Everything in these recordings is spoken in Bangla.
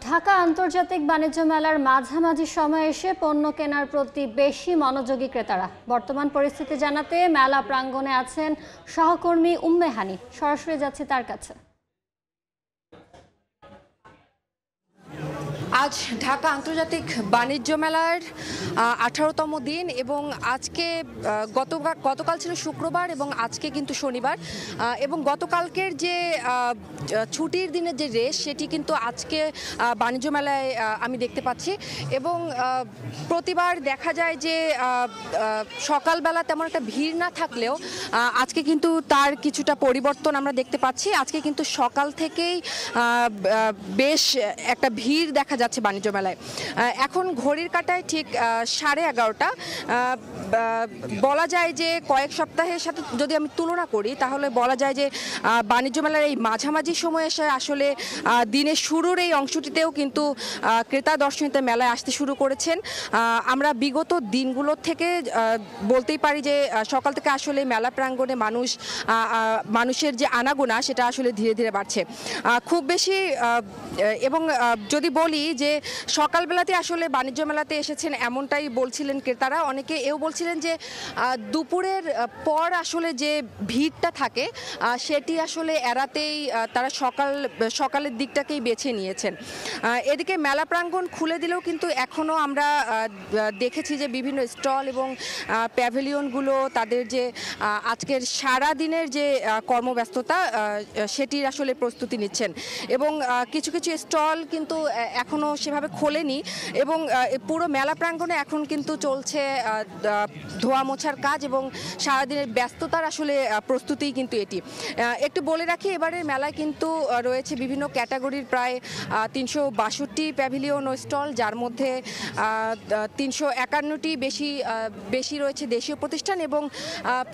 ঢাকা আন্তর্জাতিক বাণিজ্য মেলার মাঝামাঝি সময়ে এসে পণ্য কেনার প্রতি বেশি মনোযোগী ক্রেতারা। বর্তমান পরিস্থিতি জানাতে মেলা প্রাঙ্গণে আছেন সহকর্মী উম্মে হানি। সরাসরি যাচ্ছি তার কাছে। আজ ঢাকা আন্তর্জাতিক বাণিজ্য মেলার 18তম দিন এবং আজকে গতকাল ছিল শুক্রবার এবং আজকে কিন্তু শনিবার এবং গতকালকের যে ছুটির দিনের যে রেস সেটি কিন্তু আজকে বাণিজ্য মেলায় আমি দেখতে পাচ্ছি এবং প্রতিবার দেখা যায় যে সকালবেলা তেমন একটা ভিড় না থাকলেও আজকে কিন্তু তার কিছুটা পরিবর্তন আমরা দেখতে পাচ্ছি। আজকে কিন্তু সকাল থেকেই বেশ একটা ভিড় দেখা যাচ্ছে বাণিজ্য মেলায়। এখন ঘড়ির কাঁটায় ঠিক 11:30। বলা যায় যে কয়েক সপ্তাহের সাথে যদি আমি তুলনা করি তাহলে বলা যায় যে বাণিজ্য মেলার এই মাঝামাঝি সময়ে এসে আসলে দিনের শুরুর এই অংশটিতেও কিন্তু ক্রেতা দর্শনীতে মেলায় আসতে শুরু করেছেন। আমরা বিগত দিনগুলোর থেকে বলতেই পারি যে সকাল থেকে আসলে মেলা প্রাঙ্গণে মানুষের যে আনাগোনা সেটা আসলে ধীরে ধীরে বাড়ছে খুব বেশি। এবং যদি বলি যে সকালবেলাতে আসলে বাণিজ্য মেলাতে এসেছেন এমনটাই বলছিলেন ক্রেতারা। অনেকে এও বলছিলেন যে দুপুরের পর আসলে যে ভিড়টা থাকে সেটি আসলে এড়াতেই তারা সকালের দিকটাকেই বেছে নিয়েছেন। এদিকে মেলা প্রাঙ্গণ খুলে দিলেও কিন্তু এখনও আমরা দেখেছি যে বিভিন্ন স্টল এবং প্যাভিলিয়নগুলো তাদের যে আজকের সারা দিনের যে কর্মব্যস্ততা সেটির আসলে প্রস্তুতি নিচ্ছেন এবং কিছু কিছু স্টল কিন্তু এখনও সেভাবে খোলেনি এবং পুরো মেলা প্রাঙ্গণে এখন কিন্তু চলছে ধোয়া মোছার কাজ এবং সারাদিনের ব্যস্ততার আসলে প্রস্তুতিই কিন্তু এটি। একটু বলে রাখি, এবারের মেলায় কিন্তু রয়েছে বিভিন্ন ক্যাটাগরির প্রায় 362টি প্যাভিলিয়ন ও স্টল, যার মধ্যে 351টি বেশি রয়েছে দেশীয় প্রতিষ্ঠান এবং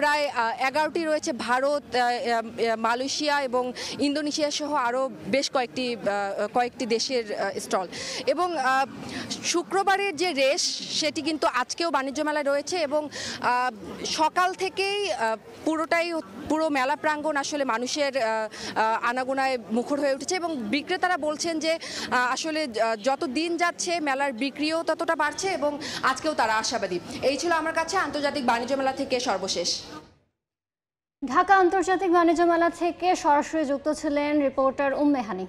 প্রায় 11টি রয়েছে ভারত, মালয়েশিয়া এবং ইন্দোনেশিয়া সহ আরও বেশ কয়েকটি দেশের স্টল। এবং শুক্রবারের যে রেস সেটি কিন্তু আজকেও বাণিজ্য মেলায় রয়েছে এবং সকাল থেকেই পুরো মেলা প্রাঙ্গণ আসলে মানুষের আনাগোনায় মুখর হয়ে উঠেছে এবং বিক্রেতারা বলছেন যে আসলে যত দিন যাচ্ছে মেলার বিক্রিও ততটা বাড়ছে এবং আজকেও তারা আশাবাদী। এই ছিল আমার কাছে আন্তর্জাতিক বাণিজ্য মেলা থেকে সর্বশেষ। ঢাকা আন্তর্জাতিক বাণিজ্য মেলা থেকে সরাসরি যুক্ত ছিলেন রিপোর্টার উম্মে হানি।